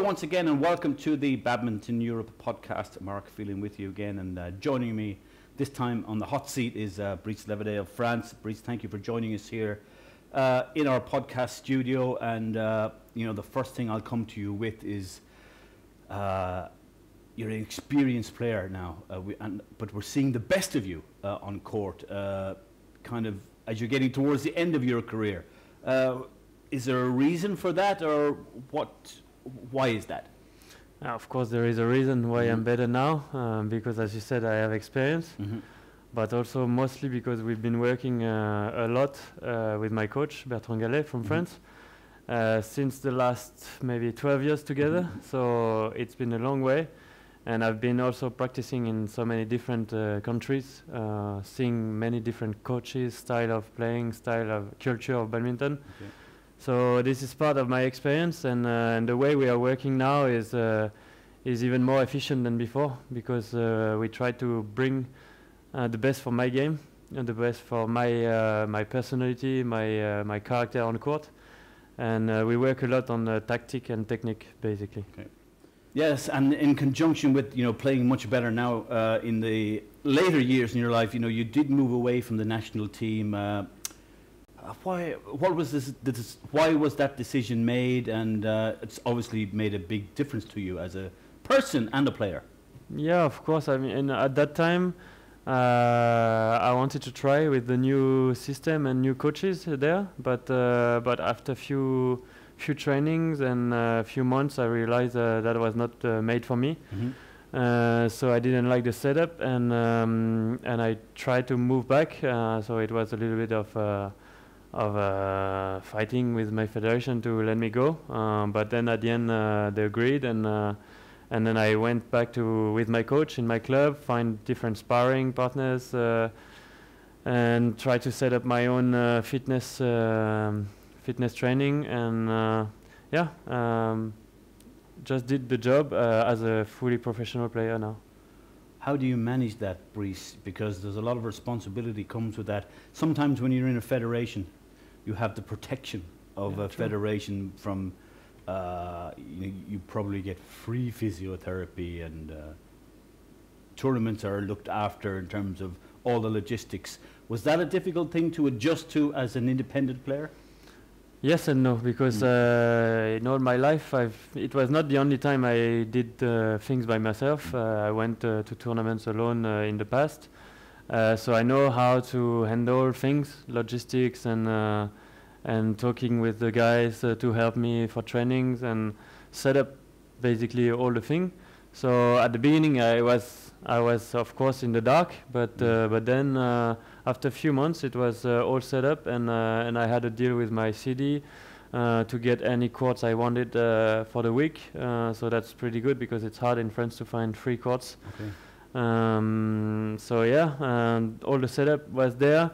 once again, and welcome to the Badminton Europe podcast. Mark Phelan with you again, and joining me this time on the hot seat is Brice Leverdez of France. Brice, thank you for joining us here in our podcast studio. And the first thing I'll come to you with is you're an experienced player now, but we're seeing the best of you on court, kind of as you're getting towards the end of your career. Is there a reason for that, or why is that? Of course, there is a reason why I'm better now, because as you said, I have experience, but also mostly because we've been working a lot with my coach, Bertrand Gallet from France, since the last maybe 12 years together. So it's been a long way. And I've been also practicing in so many different countries, seeing many different coaches, style of playing, style of culture of badminton. Okay. So this is part of my experience, and the way we are working now is even more efficient than before, because we try to bring the best for my game and the best for my personality, my character on court, and we work a lot on tactic and technique, basically. Okay. Yes, and in conjunction with playing much better now in the later years in your life, you did move away from the national team. Why was that decision made? And it's obviously made a big difference to you as a person and a player. Yeah, of course. I mean, at that time, I wanted to try with the new system and new coaches there, but after few trainings and a few months, I realized that was not made for me. So I didn't like the setup, and I tried to move back. So it was a little bit of fighting with my federation to let me go. But then at the end, they agreed, and then I went back with my coach in my club, find different sparring partners, and try to set up my own fitness training, and just did the job as a fully professional player now. How do you manage that, Brice? Because there's a lot of responsibility comes with that. Sometimes when you're in a federation, you have the protection of a federation from, you probably get free physiotherapy, and tournaments are looked after in terms of all the logistics. Was that a difficult thing to adjust to as an independent player? Yes and no, because in all my life, it was not the only time I did things by myself. I went to tournaments alone in the past. So I know how to handle things, logistics, and talking with the guys to help me for trainings and set up basically all the thing. So at the beginning I was of course in the dark, but then after a few months it was all set up, and I had a deal with my CD to get any courts I wanted for the week. So that's pretty good, because it's hard in France to find free courts. Okay. So yeah, all the setup was there,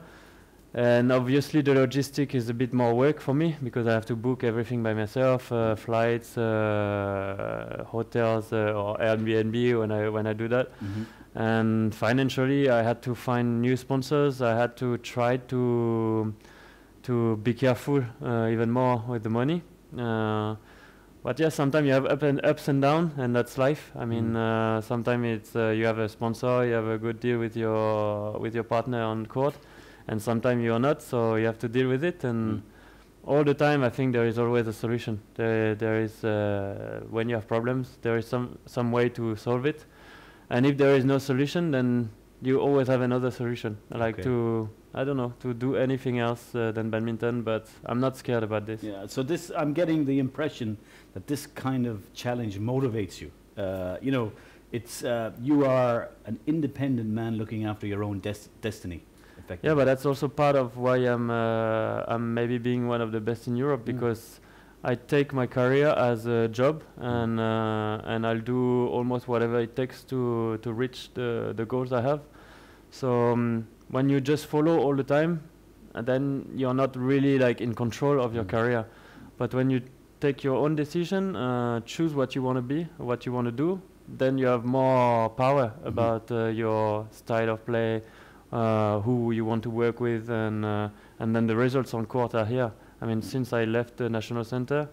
and obviously the logistic is a bit more work for me, because I have to book everything by myself, flights, hotels, or Airbnb when I do that. And financially I had to find new sponsors. I had to try to be careful even more with the money. But yeah, sometimes you have ups and downs, and that's life. I mean, sometimes it's you have a sponsor, you have a good deal with your partner on court, and sometimes you are not, so you have to deal with it. And all the time, I think there is always a solution. There is when you have problems, there is some way to solve it, and if there is no solution, then you always have another solution. Like to do anything else than badminton, but I'm not scared about this. Yeah, so I'm getting the impression that this kind of challenge motivates you. It's you are an independent man looking after your own destiny. Yeah, but that's also part of why I'm maybe being one of the best in Europe, because I take my career as a job, and I'll do almost whatever it takes to reach the goals I have. So when you just follow all the time, then you're not really like in control of your career. But when you take your own decision, choose what you want to be, what you want to do, then you have more power about your style of play, who you want to work with, and then the results on court are here. I mean, since I left the National Center,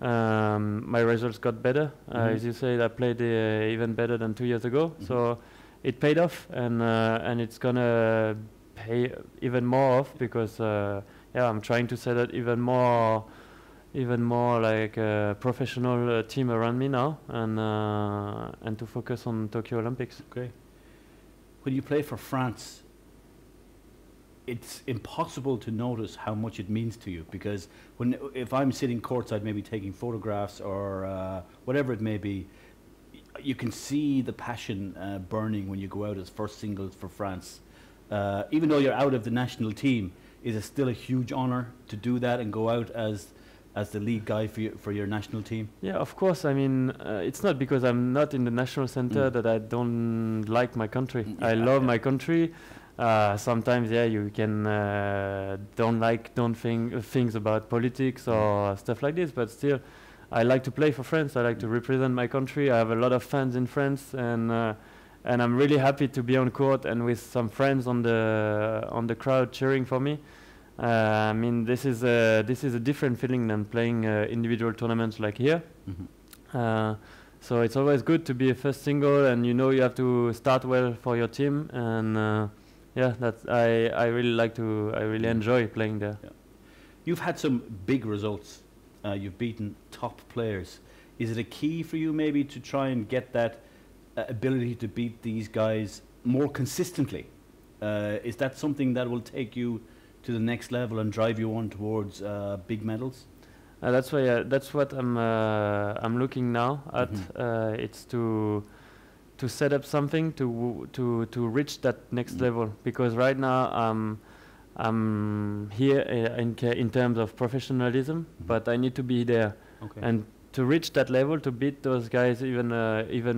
my results got better. As you said, I played even better than 2 years ago. So it paid off, and it's gonna pay even more off because I'm trying to set up even more like a professional team around me now, and to focus on Tokyo Olympics. Okay. When you play for France, it's impossible to notice how much it means to you, because if I'm sitting courtside, maybe taking photographs or whatever it may be, you can see the passion burning when you go out as first singles for France. Even though you're out of the national team, is it still a huge honor to do that and go out as the lead guy for your national team? Yeah, of course. I mean, it's not because I'm not in the national center that I don't like my country. I love my country. Sometimes, you can don't think things about politics or stuff like this, but still, I like to play for France. I like to represent my country. I have a lot of fans in France, and I'm really happy to be on court and with some friends on the crowd cheering for me. I mean, this is a different feeling than playing individual tournaments like here. So it's always good to be a first single, and you have to start well for your team. And I really enjoy playing there. Yeah. You've had some big results. You've beaten top players. Is it a key for you maybe to try and get that ability to beat these guys more consistently? Is that something that will take you to the next level and drive you on towards big medals? That's what I'm looking now at. It's to set up something to reach that next level, because right now I'm here in terms of professionalism, but I need to be there, and to reach that level, to beat those guys even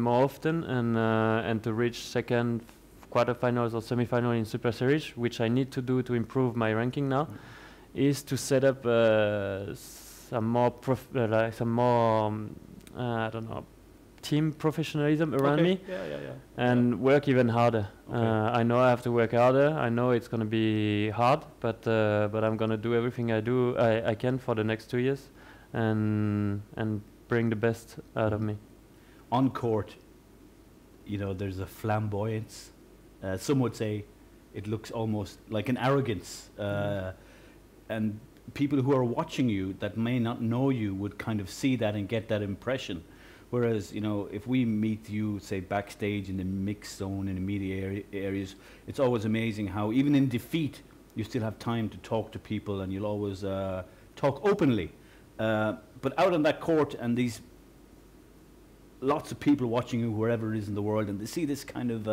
more often, and to reach second, quarterfinals or semifinal in Super Series, which I need to do to improve my ranking now, is to set up some more team professionalism around me, and work even harder. I know I have to work harder. I know it's going to be hard, but I'm going to do everything I can for the next 2 years, and bring the best out of me. On court, there's a flamboyance. Some would say it looks almost like an arrogance, and people who are watching you that may not know you would kind of see that and get that impression. Whereas, if we meet you, say, backstage in the mixed zone, in the media areas, it's always amazing how even in defeat, you still have time to talk to people, and you'll always talk openly. But out on that court, and these lots of people watching you wherever it is in the world, and they see this kind of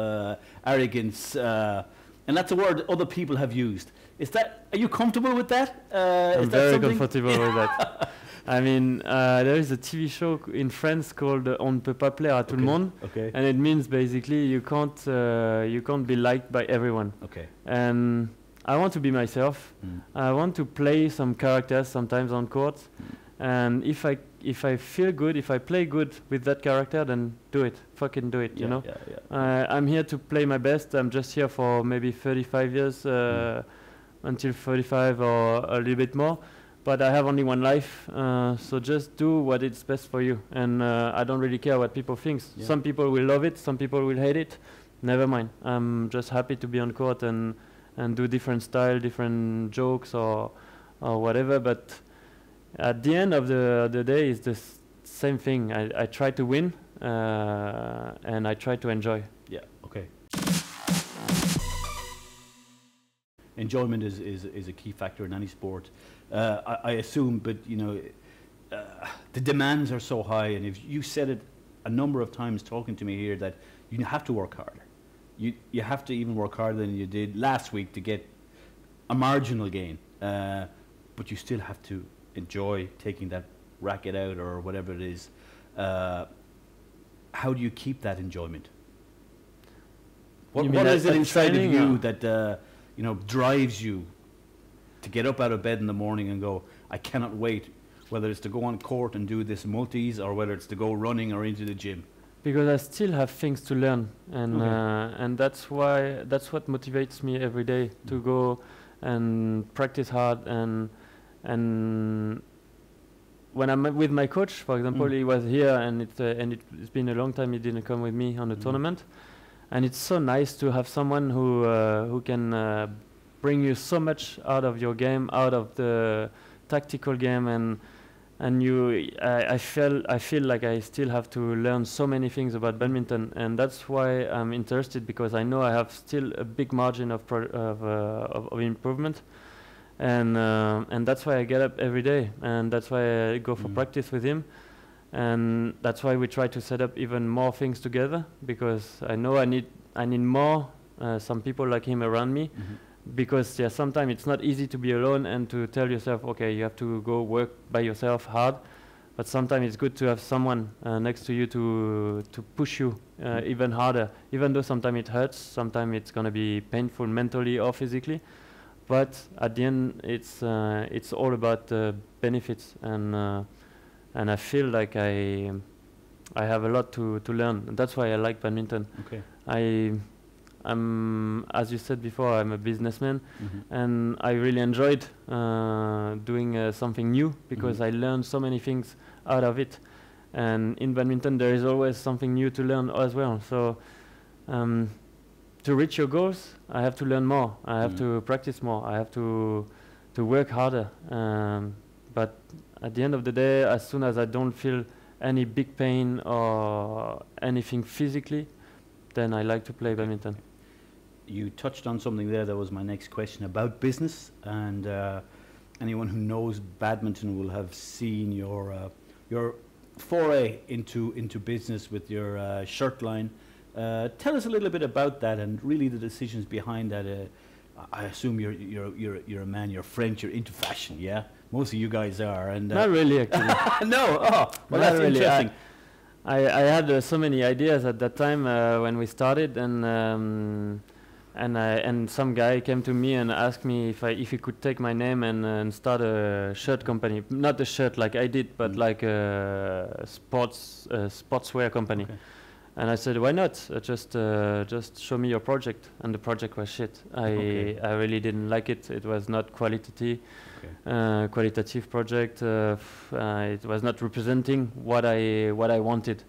arrogance, and that's a word other people have used. Are you comfortable with that? I'm very comfortable with that. I mean, there is a TV show in France called On ne peut pas plaire à tout le monde, and it means basically you can't be liked by everyone. And I want to be myself. I want to play some characters sometimes on court, and if I feel good, if I play good with that character, then do it. Fucking do it. I'm here to play my best. I'm just here for maybe 35 years, until 35 or a little bit more. But I have only one life, so just do what is best for you. And I don't really care what people think. Some people will love it, some people will hate it. Never mind. I'm just happy to be on court and do different style, different jokes or whatever. But at the end of the day, it's the same thing. I try to win, and I try to enjoy. Yeah. Okay. Enjoyment is a key factor in any sport. I assume, but the demands are so high, and if you said it a number of times talking to me here, that you have to work harder. You have to even work harder than you did last week to get a marginal gain, but you still have to enjoy taking that racket out or whatever it is. How do you keep that enjoyment? What is it inside of you that drives you to get up out of bed in the morning and go, I cannot wait, whether it's to go on court and do this multis or whether it's to go running or into the gym? Because I still have things to learn, and that's what motivates me every day to go and practice hard and when I'm with my coach, for example, he was here, and it's been a long time he didn't come with me on the tournament, and it's so nice to have someone who can bring you so much out of your game, out of the tactical game, and I feel like I still have to learn so many things about badminton, and that's why I'm interested, because I know I have still a big margin of improvement. And that's why I get up every day, and that's why I go for practice with him, and that's why we try to set up even more things together, because I know I need more some people like him around me, because sometimes it's not easy to be alone and to tell yourself, okay, you have to go work by yourself hard, but sometimes it's good to have someone next to you to push you even harder, even though sometimes it hurts, sometimes it's going to be painful mentally or physically. But at the end, it's all about the benefits, and I feel like I have a lot to learn. And that's why I like badminton. Okay. I'm, as you said before, I'm a businessman, and I really enjoyed doing something new, because I learned so many things out of it. And in badminton, there is always something new to learn as well. So. To reach your goals, I have to learn more. I have to practice more. I have to work harder. But at the end of the day, as soon as I don't feel any big pain or anything physically, then I like to play badminton. You touched on something there that was my next question about business, and anyone who knows badminton will have seen your foray into business with your shirt line. Tell us a little bit about that, and really the decisions behind that. I assume you're a man. You're French. You're into fashion, yeah. Most of you guys are, and not really actually. No. Oh, well, that's really. interesting. I had so many ideas at that time when we started, and some guy came to me and asked me if he could take my name and start a shirt company. Not a shirt like I did, but like a sportswear company. Okay. And I said, why not? Just show me your project. And the project was shit. I really didn't like it. It was not qualitative project. It was not representing what I wanted.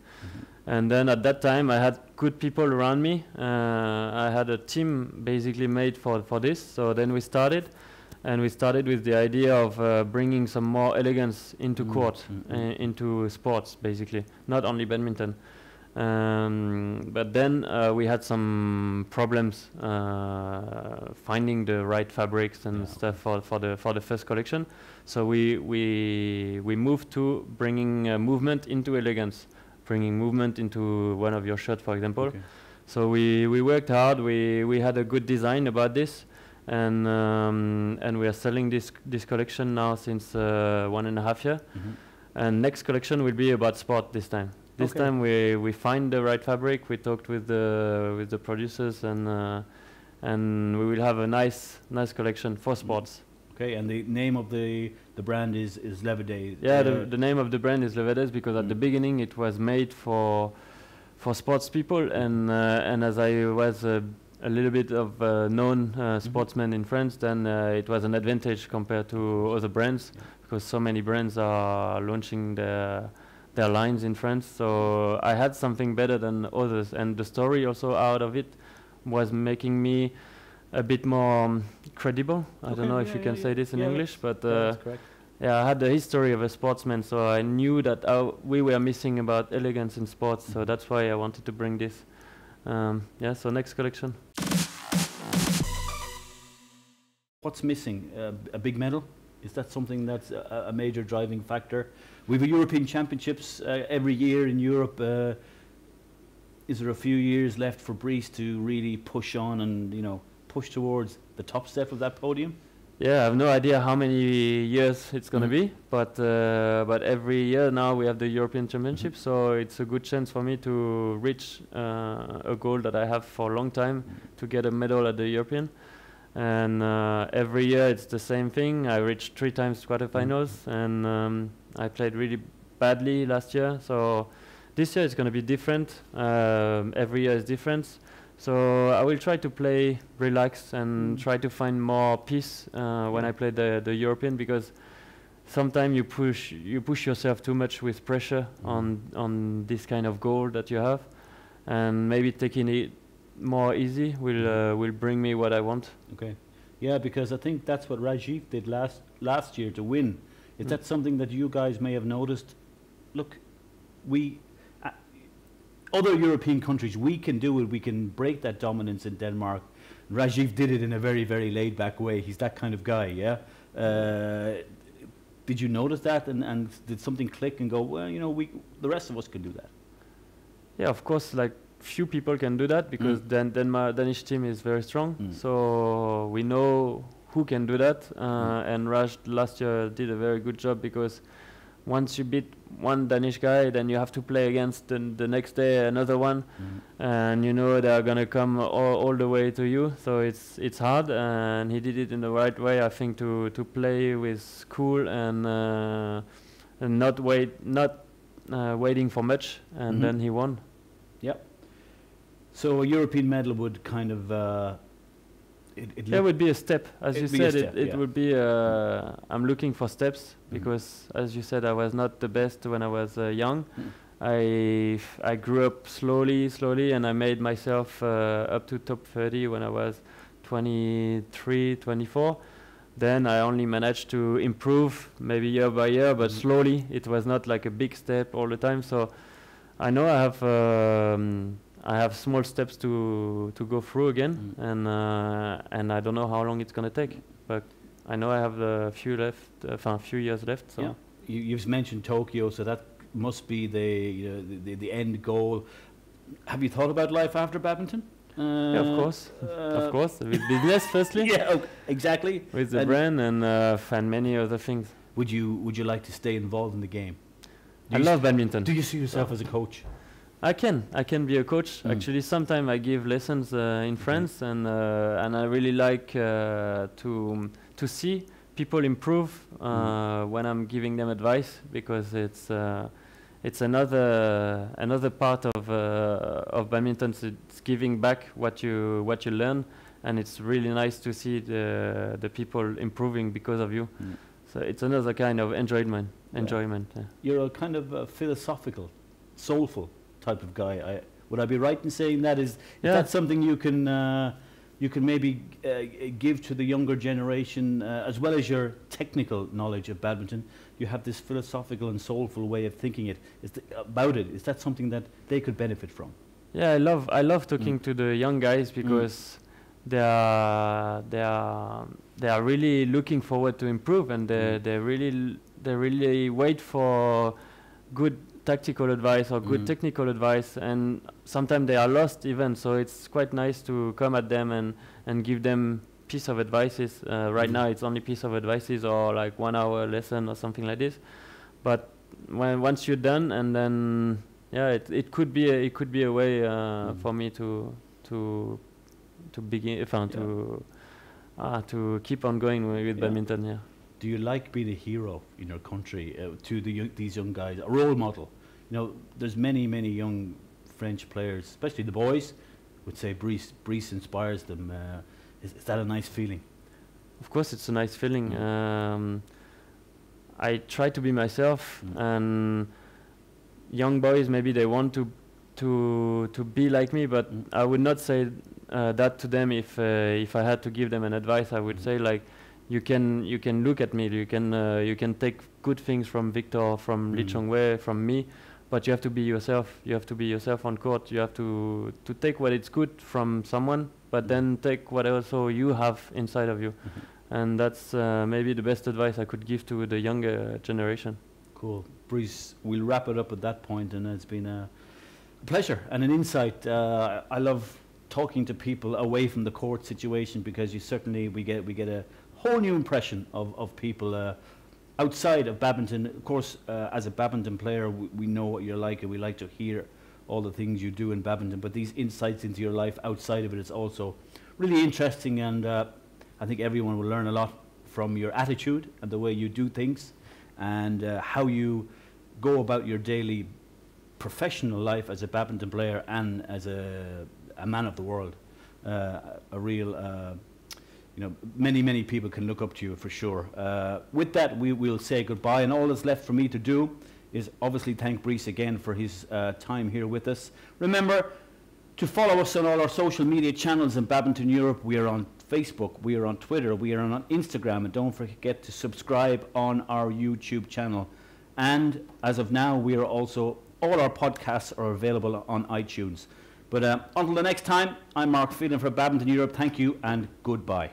And then at that time, I had good people around me. I had a team basically made for this. So then we started. And we started with the idea of bringing some more elegance into court, into sports, basically. Not only badminton. But then we had some problems finding the right fabrics and stuff for the first collection. So we moved to bringing movement into elegance, bringing movement into one of your shirts, for example. Okay. So we worked hard. We had a good design about this, and we are selling this collection now since 1.5 years. And next collection will be about sport this time. This time we find the right fabric. We talked with the producers, and we will have a nice collection for sports. Okay, and the name of the brand is Leverdez. Yeah, the name of the brand is Leverdez, because at the beginning it was made for sports people, and as I was a little bit of a known sportsman in France, then it was an advantage compared to other brands, because so many brands are launching their lines in France. So I had something better than others, and the story also out of it was making me a bit more credible. I don't know if you can say this in English, but that's correct. I had the history of a sportsman, so I knew that we were missing about elegance in sports, so that's why I wanted to bring this. So next collection. What's missing? A big medal? Is that something that's a major driving factor? We have European Championships every year in Europe. Is there a few years left for Brice to really push on and push towards the top step of that podium? Yeah, I have no idea how many years it's going to be, but every year now we have the European Championship, so it's a good chance for me to reach a goal that I have for a long time, to get a medal at the European. And every year it's the same thing. I reached 3 times quarterfinals, and I played really badly last year. So this year it's going to be different. Every year is different. So I will try to play relaxed and try to find more peace when I play the European, because sometimes you push yourself too much with pressure on this kind of goal that you have, and maybe taking it more easy will bring me what I want. Okay. Yeah, because I think that's what Rajiv did last year to win. Is that something that you guys may have noticed? Look, other European countries, we can do it. We can break that dominance in Denmark. Rajiv did it in a very, very laid-back way. He's that kind of guy, yeah? Did you notice that? And did something click and go, well, you know, the rest of us can do that? Yeah, of course, like, few people can do that because Danish team is very strong. So we know who can do that. And Raj last year did a very good job because once you beat one Danish guy, then you have to play against the next day another one, and you know they are gonna come all the way to you. So it's hard, and he did it in the right way, I think, to play with cool and not waiting for much, and then he won. Yep. So a European medal would kind of it would be a step, as you said. It would be. I'm looking for steps because, as you said, I was not the best when I was young. I grew up slowly, and I made myself up to top 30 when I was 23, 24. Then I only managed to improve, maybe year by year, but slowly. It was not like a big step all the time. So I know I have small steps to go through again, and I don't know how long it's gonna take, but I know I have a few years left. So. Yeah, you've mentioned Tokyo, so that must be the end goal. Have you thought about life after badminton? Yeah, of course, with business firstly. Yeah, exactly. With the brand and many other things. Would you like to stay involved in the game? I love badminton. Do you see yourself as a coach? I can be a coach. Actually, sometimes I give lessons in France, and I really like to see people improve when I'm giving them advice, because it's another part of badminton. It's giving back what you learn, and it's really nice to see the people improving because of you. So it's another kind of enjoyment. Yeah. You're a kind of philosophical, soulful type of guy. Would I be right in saying that? Is that something you can maybe give to the younger generation, as well as your technical knowledge of badminton? You have this philosophical and soulful way of thinking about it. Is that something that they could benefit from? Yeah, I love talking to the young guys because they are really looking forward to improve, and they really wait for good tactical advice or good technical advice, and sometimes they are lost even, so it's quite nice to come at them and give them piece of advices. Right now it's only piece of advices or like 1 hour lesson or something like this, but once you're done, and then it could be a way for me to begin to keep on going with badminton. Yeah. Do you like being a hero in your country to these young guys, a role model? You know, there's many young French players, especially the boys, would say Brice inspires them. Is that a nice feeling? Of course, it's a nice feeling. I try to be myself, and young boys maybe they want to be like me, but I would not say that to them. If I had to give them an advice, I would say like, you can look at me, you can take good things from Victor, from Li Chongwei, from me, but you have to be yourself. You have to be yourself on court. You have to take what is good from someone, but then take what also you have inside of you. And that's maybe the best advice I could give to the younger generation. Cool. Brice, we'll wrap it up at that point, and it's been a pleasure and an insight. I love talking to people away from the court situation, because we get a whole new impression of people outside of badminton. Of course, as a badminton player, we know what you're like, and we like to hear all the things you do in badminton, but these insights into your life outside of it is also really interesting, and I think everyone will learn a lot from your attitude and the way you do things, and how you go about your daily professional life as a badminton player and as a man of the world. A real many people can look up to you for sure. With that, we will say goodbye, and all that's left for me to do is obviously thank Brice again for his time here with us. Remember to follow us on all our social media channels in Badminton Europe. We are on Facebook, we are on Twitter, we are on Instagram, and don't forget to subscribe on our YouTube channel. And as of now, we are also, all our podcasts are available on iTunes. But until the next time, I'm Mark Phelan for Badminton Europe. Thank you and goodbye.